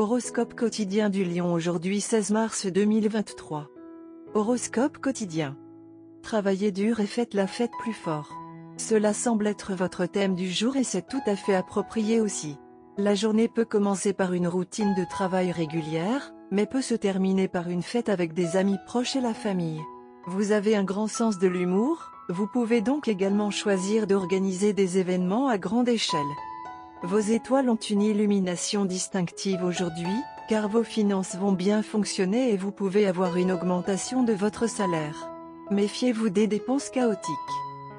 Horoscope quotidien du Lion aujourd'hui 16 mars 2023. Horoscope quotidien. Travaillez dur et faites la fête plus fort. Cela semble être votre thème du jour et c'est tout à fait approprié aussi. La journée peut commencer par une routine de travail régulière, mais peut se terminer par une fête avec des amis proches et la famille. Vous avez un grand sens de l'humour, vous pouvez donc également choisir d'organiser des événements à grande échelle. Vos étoiles ont une illumination distinctive aujourd'hui, car vos finances vont bien fonctionner et vous pouvez avoir une augmentation de votre salaire. Méfiez-vous des dépenses chaotiques.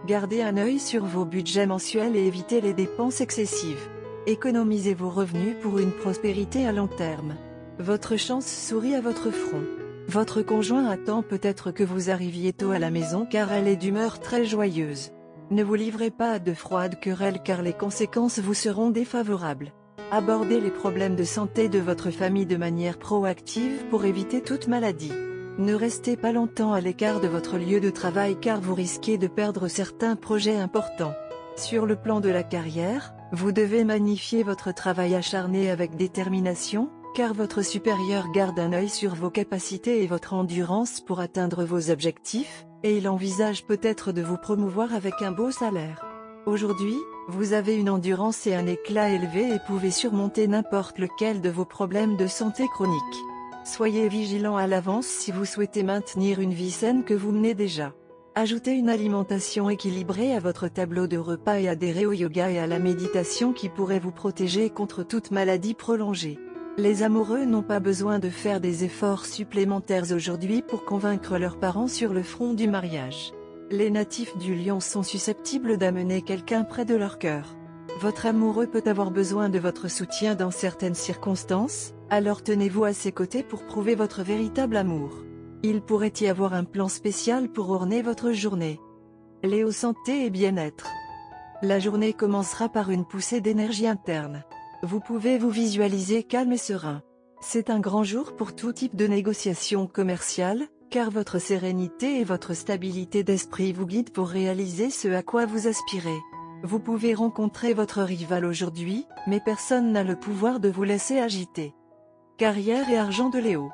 Gardez un œil sur vos budgets mensuels et évitez les dépenses excessives. Économisez vos revenus pour une prospérité à long terme. Votre chance sourit à votre front. Votre conjoint attend peut-être que vous arriviez tôt à la maison car elle est d'humeur très joyeuse. Ne vous livrez pas à de froides querelles car les conséquences vous seront défavorables. Abordez les problèmes de santé de votre famille de manière proactive pour éviter toute maladie. Ne restez pas longtemps à l'écart de votre lieu de travail car vous risquez de perdre certains projets importants. Sur le plan de la carrière, vous devez magnifier votre travail acharné avec détermination, car votre supérieur garde un œil sur vos capacités et votre endurance pour atteindre vos objectifs, et il envisage peut-être de vous promouvoir avec un beau salaire. Aujourd'hui, vous avez une endurance et un éclat élevé et pouvez surmonter n'importe lequel de vos problèmes de santé chronique. Soyez vigilant à l'avance si vous souhaitez maintenir une vie saine que vous menez déjà. Ajoutez une alimentation équilibrée à votre tableau de repas et adhérez au yoga et à la méditation qui pourraient vous protéger contre toute maladie prolongée. Les amoureux n'ont pas besoin de faire des efforts supplémentaires aujourd'hui pour convaincre leurs parents sur le front du mariage. Les natifs du Lion sont susceptibles d'amener quelqu'un près de leur cœur. Votre amoureux peut avoir besoin de votre soutien dans certaines circonstances, alors tenez-vous à ses côtés pour prouver votre véritable amour. Il pourrait y avoir un plan spécial pour orner votre journée. Léo santé et bien-être. La journée commencera par une poussée d'énergie interne. Vous pouvez vous visualiser calme et serein. C'est un grand jour pour tout type de négociation commerciale, car votre sérénité et votre stabilité d'esprit vous guident pour réaliser ce à quoi vous aspirez. Vous pouvez rencontrer votre rival aujourd'hui, mais personne n'a le pouvoir de vous laisser agiter. Carrière et argent de Léo.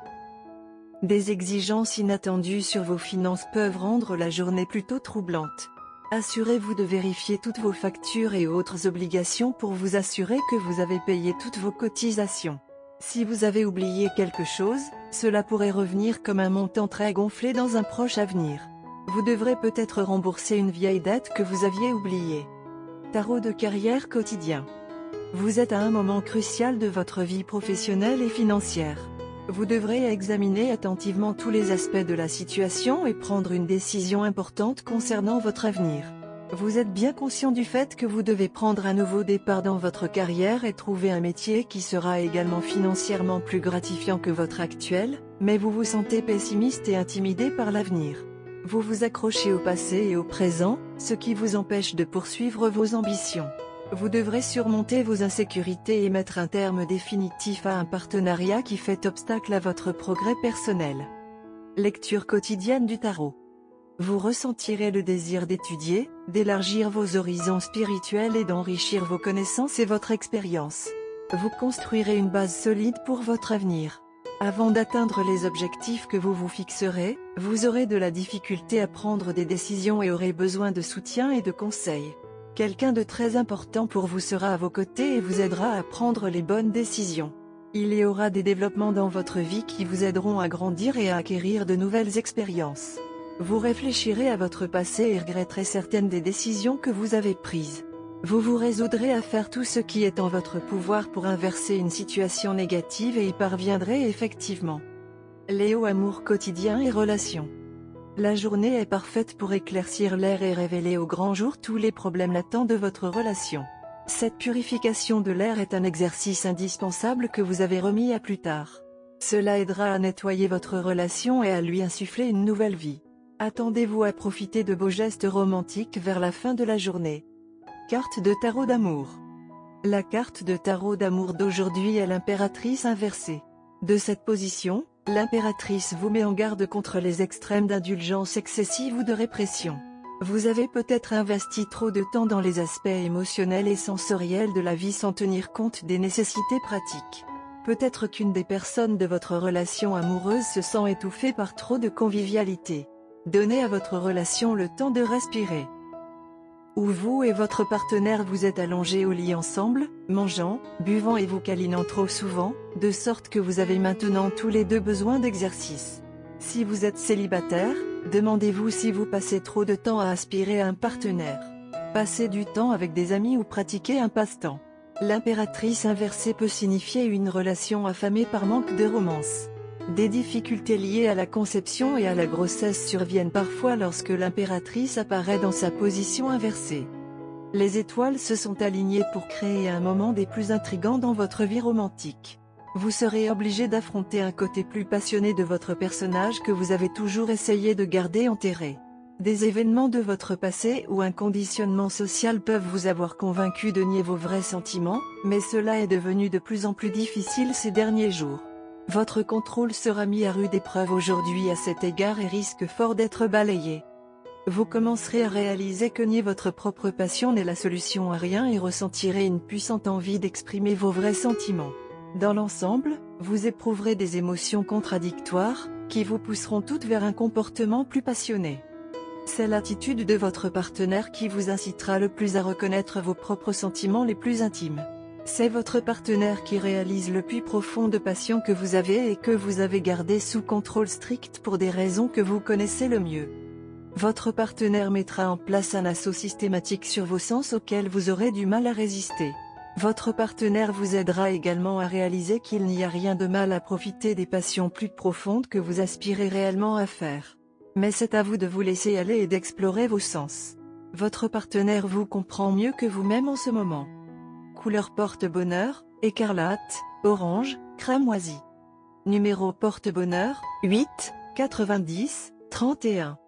Des exigences inattendues sur vos finances peuvent rendre la journée plutôt troublante. Assurez-vous de vérifier toutes vos factures et autres obligations pour vous assurer que vous avez payé toutes vos cotisations. Si vous avez oublié quelque chose, cela pourrait revenir comme un montant très gonflé dans un proche avenir. Vous devrez peut-être rembourser une vieille dette que vous aviez oubliée. Tarot de carrière quotidien. Vous êtes à un moment crucial de votre vie professionnelle et financière. Vous devrez examiner attentivement tous les aspects de la situation et prendre une décision importante concernant votre avenir. Vous êtes bien conscient du fait que vous devez prendre un nouveau départ dans votre carrière et trouver un métier qui sera également financièrement plus gratifiant que votre actuel, mais vous vous sentez pessimiste et intimidé par l'avenir. Vous vous accrochez au passé et au présent, ce qui vous empêche de poursuivre vos ambitions. Vous devrez surmonter vos insécurités et mettre un terme définitif à un partenariat qui fait obstacle à votre progrès personnel. Lecture quotidienne du tarot. Vous ressentirez le désir d'étudier, d'élargir vos horizons spirituels et d'enrichir vos connaissances et votre expérience. Vous construirez une base solide pour votre avenir. Avant d'atteindre les objectifs que vous vous fixerez, vous aurez de la difficulté à prendre des décisions et aurez besoin de soutien et de conseils. Quelqu'un de très important pour vous sera à vos côtés et vous aidera à prendre les bonnes décisions. Il y aura des développements dans votre vie qui vous aideront à grandir et à acquérir de nouvelles expériences. Vous réfléchirez à votre passé et regretterez certaines des décisions que vous avez prises. Vous vous résoudrez à faire tout ce qui est en votre pouvoir pour inverser une situation négative et y parviendrez effectivement. Léo amour quotidien et relations. La journée est parfaite pour éclaircir l'air et révéler au grand jour tous les problèmes latents de votre relation. Cette purification de l'air est un exercice indispensable que vous avez remis à plus tard. Cela aidera à nettoyer votre relation et à lui insuffler une nouvelle vie. Attendez-vous à profiter de beaux gestes romantiques vers la fin de la journée. Carte de tarot d'amour. La carte de tarot d'amour d'aujourd'hui est l'impératrice inversée. De cette position, l'impératrice vous met en garde contre les extrêmes d'indulgence excessive ou de répression. Vous avez peut-être investi trop de temps dans les aspects émotionnels et sensoriels de la vie sans tenir compte des nécessités pratiques. Peut-être qu'une des personnes de votre relation amoureuse se sent étouffée par trop de convivialité. Donnez à votre relation le temps de respirer. Ou vous et votre partenaire vous êtes allongés au lit ensemble, mangeant, buvant et vous câlinant trop souvent, de sorte que vous avez maintenant tous les deux besoin d'exercice. Si vous êtes célibataire, demandez-vous si vous passez trop de temps à aspirer à un partenaire. Passez du temps avec des amis ou pratiquez un passe-temps. L'impératrice inversée peut signifier une relation affamée par manque de romance. Des difficultés liées à la conception et à la grossesse surviennent parfois lorsque l'impératrice apparaît dans sa position inversée. Les étoiles se sont alignées pour créer un moment des plus intrigants dans votre vie romantique. Vous serez obligé d'affronter un côté plus passionné de votre personnage que vous avez toujours essayé de garder enterré. Des événements de votre passé ou un conditionnement social peuvent vous avoir convaincu de nier vos vrais sentiments, mais cela est devenu de plus en plus difficile ces derniers jours. Votre contrôle sera mis à rude épreuve aujourd'hui à cet égard et risque fort d'être balayé. Vous commencerez à réaliser que nier votre propre passion n'est la solution à rien et ressentirez une puissante envie d'exprimer vos vrais sentiments. Dans l'ensemble, vous éprouverez des émotions contradictoires, qui vous pousseront toutes vers un comportement plus passionné. C'est l'attitude de votre partenaire qui vous incitera le plus à reconnaître vos propres sentiments les plus intimes. C'est votre partenaire qui réalise le puits profond de passion que vous avez et que vous avez gardé sous contrôle strict pour des raisons que vous connaissez le mieux. Votre partenaire mettra en place un assaut systématique sur vos sens auquel vous aurez du mal à résister. Votre partenaire vous aidera également à réaliser qu'il n'y a rien de mal à profiter des passions plus profondes que vous aspirez réellement à faire. Mais c'est à vous de vous laisser aller et d'explorer vos sens. Votre partenaire vous comprend mieux que vous-même en ce moment. Couleur porte-bonheur, écarlate, orange, cramoisi. Numéro porte-bonheur, 8, 90, 31.